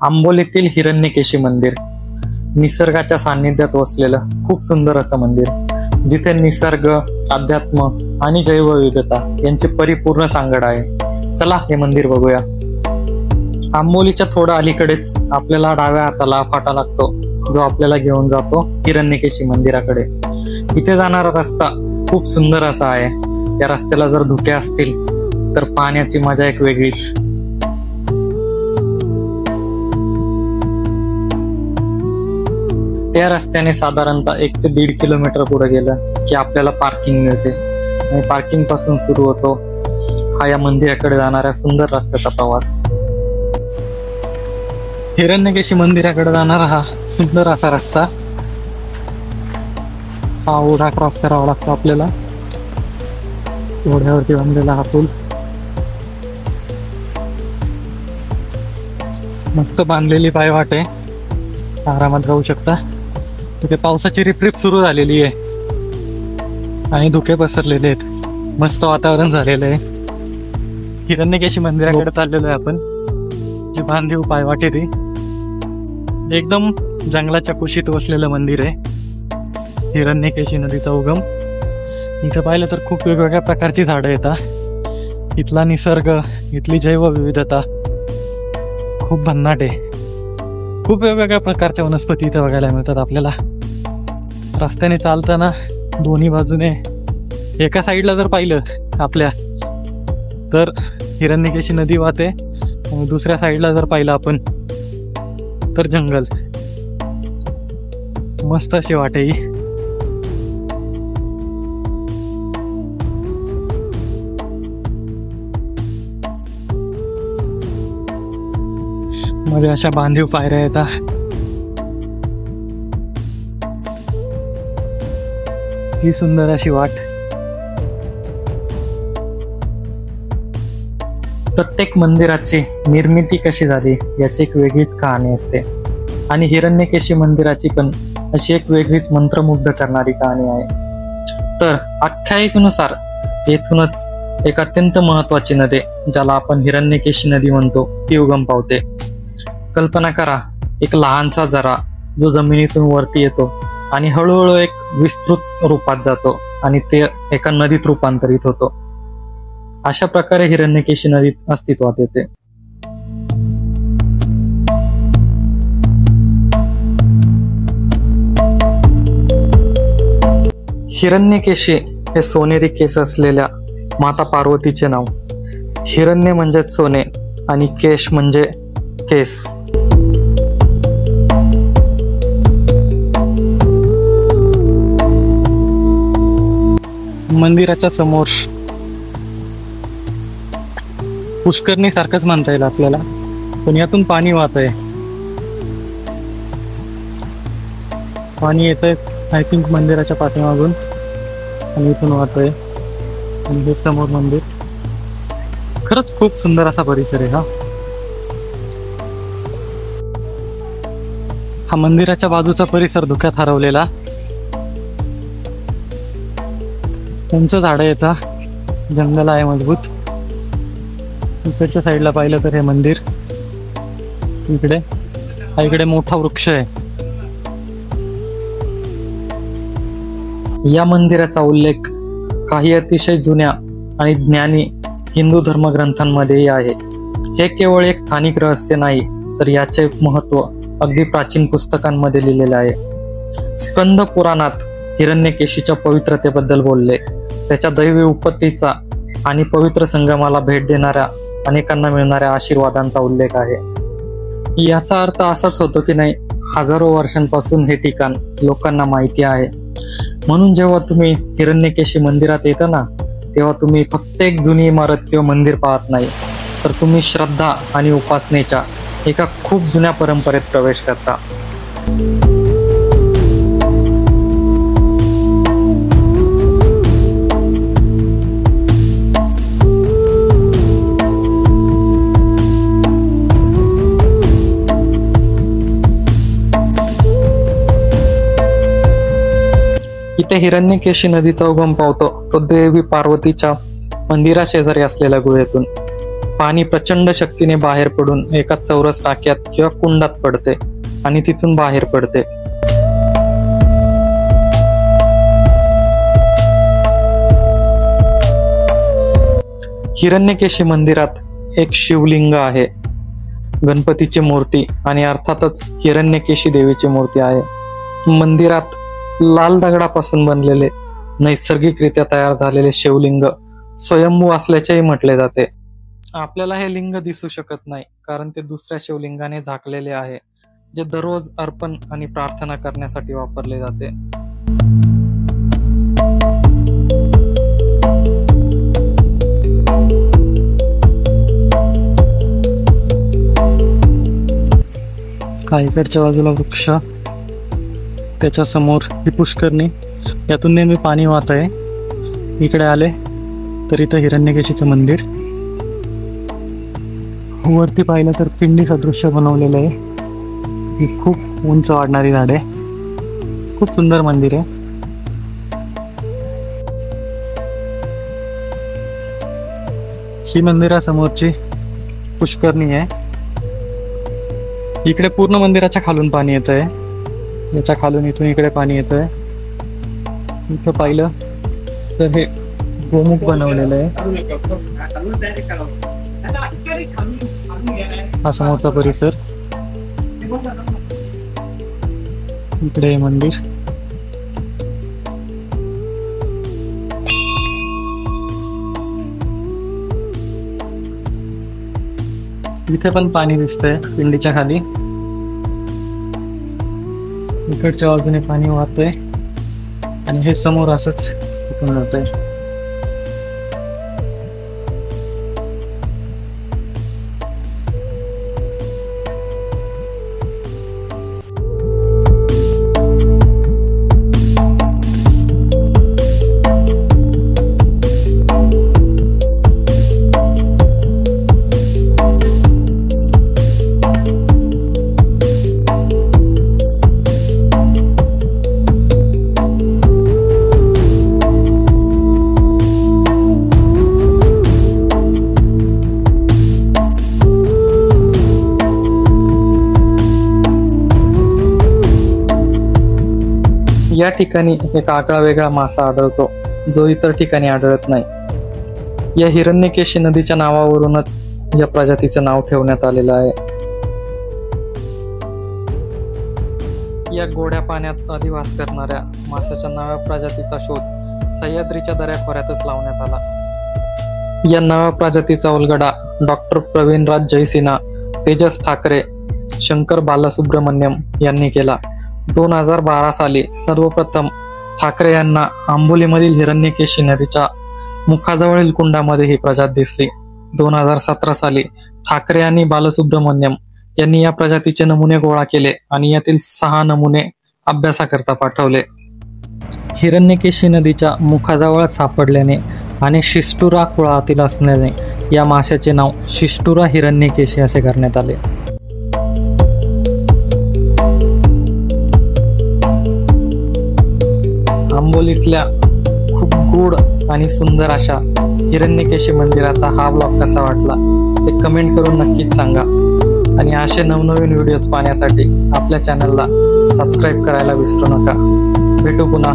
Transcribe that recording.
आंबोलीतील हिरण्यकेशी मंदिर निसर्गाच्या सान्निध्यात वसलेलं खूप सुंदर असं मंदिर, जिथे निसर्ग, अध्यात्म आणि जैवविविधता यांची परिपूर्ण सांगड आहे. चला हे मंदिर बघूया. आंबोलीच्या थोडं अलीकडेच आपल्याला डाव्या हाताला फाटा लागतो, जो आपल्याला घेऊन जातो हिरण्यकेशी मंदिराकडे. इथे जाणारा रस्ता खूप सुंदर असा आहे. या रस्त्याला जर धुके असतील तर पाहण्याची मजा एक वेगळीच. त्या रस्त्याने साधारणतः 1 ते 1.5 किलोमीटर पुढे गेलं की आपल्याला पार्किंग मिळते आणि पार्किंग पासून सुरू होतो हा या मंदिराकडे जाणाऱ्या सुंदर रस्त्याचा प्रवास. हिरण्यकेशी मंदिराकडे जाणारा हा सुंदर असा रस्ता, हा ओढा क्रॉस करावा लागतो आपल्याला. ओढ्यावरती बांधलेला हा पूल, मस्त बांधलेली पायवाट आहे, आरामात जाऊ शकता. तिथे पावसाची रिपरिप सुरू झालेली आहे आणि धुके पसरलेले आहेत. मस्त वातावरण झालेलं आहे. हिरण्यकेशी मंदिराकडे चाललेलो आहे आपण. जी बांधीव पायवाट आहे ती एकदम जंगलाच्या कुशीत वसलेलं मंदिर आहे. हिरण्यकेशी नदीचा उगम. इथे पाहिलं तर खूप वेगवेगळ्या प्रकारची झाडं येतात. इथला निसर्ग, इथली जैवविविधता खूप भन्नाट आहे. खूप वेगवेगळ्या प्रकारच्या वनस्पती इथे बघायला मिळतात आपल्याला. रस्त्याने चालताना दोन्ही बाजूने एका साईडला जर पाहिलं आपल्या तर हिरण्यकेशी नदी वाहते आणि दुसऱ्या साईडला जर पाहिलं आपण तर जंगल. मस्त अशी वाटे ही. मध्ये अशा बांधीव पायऱ्या येतात. ही सुंदर अशी वाट. प्रत्येक मंदिराची निर्मिती कशी झाली याची एक वेगळीच कहाणी असते आणि हिरण्यकेशी मंदिराची पण अशी एक वेगळीच मंत्रमुग्ध करणारी कहाणी आहे. तर आख्यायिकेनुसार येथूनच एक अत्यंत महत्वाची नदी, ज्याला आपण हिरण्यकेशी नदी म्हणतो, ती उगम पावते. कल्पना करा, एक लहानसा झरा जो जमिनीतून वरती येतो आणि हळूहळू एक विस्तृत रूपात जातो आणि ते एका नदीत रूपांतरित होतो. अशा प्रकारे हिरण्यकेशी नदी अस्तित्वात येते. हिरण्यकेशी हे सोनेरी केस असलेल्या माता पार्वतीचे नाव. हिरण्य म्हणजेच सोने आणि केश म्हणजे केस. मंदिराच्या समोर पुष्करणी सारखंच म्हणता येईल आपल्याला, पण यातून पाणी वाहत आहे. पाणी येत आहे आय थिंक मंदिराच्या पाठीमागून आणि इथून वाहत आहे. आणि हे समोर मंदिर. खरंच खूप सुंदर असा परिसर आहे हा मंदिराच्या बाजूचा परिसर धुक्यात हरवलेला. उंच झाडं येतात, जंगल आहे मजबूत. दुसऱ्याच्या साईडला पाहिलं तर हे मंदिर. इकडे मोठा वृक्ष आहे. या मंदिराचा उल्लेख काही अतिशय जुन्या आणि ज्ञानी हिंदू धर्मग्रंथांमध्येही आहे. हे केवळ एक स्थानिक रहस्य नाही, तर याचे महत्व अगदी प्राचीन पुस्तकांमध्ये लिहिलेले आहे. स्कंद पुराणात हिरण्यकेशीच्या पवित्रतेबद्दल बोलले. त्याच्या दैवी उपत्तीचा आणि पवित्र संगमाला भेट देणाऱ्या अनेकांना मिळणाऱ्या आशीर्वादांचा उल्लेख आहे. याचा अर्थ असाच होतो की नाही, हजारो वर्षांपासून हे ठिकाण लोकांना माहिती आहे. म्हणून जेव्हा तुम्ही हिरण्यकेशी मंदिरात येता ना, तेव्हा तुम्ही फक्त एक जुनी इमारत किंवा मंदिर पाहत नाही, तर तुम्ही श्रद्धा आणि उपासनेच्या एका खूप जुन्या परंपरेत प्रवेश करता. इथे हिरण्यकेशी नदीचा उगम पावतो तो देवी पार्वतीच्या मंदिरा शेजारी असलेल्या गुहेतून. पाणी प्रचंड शक्तीने बाहेर पडून एका चौरस टाक्यात किंवा कुंडात पडते आणि तिथून बाहेर पडते. हिरण्यकेशी मंदिरात एक शिवलिंग आहे, गणपतीची मूर्ती आणि अर्थातच हिरण्यकेशी देवीची मूर्ती आहे. मंदिरात लाल दगडापासून बनलेले नैसर्गिकरित्या तयार झालेले शिवलिंग स्वयंभू असल्याचेही म्हटले जाते. आपल्याला हे लिंग दिसू शकत नाही कारण ते दुसऱ्या शिवलिंगाने झाकलेले आहे, जे दररोज अर्पण आणि प्रार्थना करण्यासाठी वापरले जाते. इकडच्या बाजूला वृक्ष, त्याच्या समोर ही पुष्करणी, यातून नेहमी पाणी वाहत आहे. इकडे आले तर इथं हिरण्यकेशीचं मंदिर, वरती पाहिलं तर पिंडी सदृश्य बनवलेलं आहे. ही खूप उंच वाढणारी झाडे, खूप सुंदर मंदिर आहे. ही मंदिरासमोरची पुष्करणी आहे. इकडे पूर्ण मंदिराच्या खालून पाणी येत आहे, याच्या खालून इथून इकडे पाणी येत आहे. इथं पाहिलं तर हे गोमुख बनवलेलं आहे. हा समोरचा परिसर, इकडे मंदिर. इथे पण पाणी दिसतंय पिंडीच्या खाली. इकडच्या बाजूने पाणी वाहतंय आणि हे समोर असंच इथून जातंय. या ठिकाणी एक आगळा वेगळा मासा आढळतो, जो इतर ठिकाणी आढळत नाही. या हिरण्यकेशी नदीच्या नावावरूनच या प्रजातीचं नाव ठेवण्यात आलेलं आहे. या गोड्या पाण्यात अधिवास करणाऱ्या माशाच्या नव्या प्रजातीचा शोध सह्याद्रीच्या दऱ्याखोऱ्यातच लावण्यात आला. या नव्या प्रजातीचा उलगडा डॉक्टर प्रवीणराज जयसिन्हा, तेजस ठाकरे, शंकर बालसुब्रमण्यम यांनी केला. 2012 साली सर्वप्रथम ठाकरे यांना आंबोलीमधील हिरण्यकेशी नदीच्या मुखाजवळील कुंडामध्ये ही प्रजाती दिसली. 2017 साली ठाकरे आणि बालसुब्रमण्यम यांनी या प्रजातीचे नमुने गोळा केले आणि यातील 6 नमुने अभ्यासाकरता पाठवले. हिरण्यकेशी नदीच्या मुखाजवळच सापडल्याने आणि शिस्टुरा कुळातील असल्याने या माशाचे नाव शिस्टुरा हिरण्यकेशी असे करण्यात आले. आंबोलीतल्या खूप गूढ आणि सुंदर अशा हिरण्यकेशी मंदिराचा हा ब्लॉग कसा वाटला ते कमेंट करून नक्कीच सांगा. आणि असे नवनवीन व्हिडिओज पाहण्यासाठी आपल्या चॅनलला सबस्क्राईब करायला विसरू नका. भेटू पुन्हा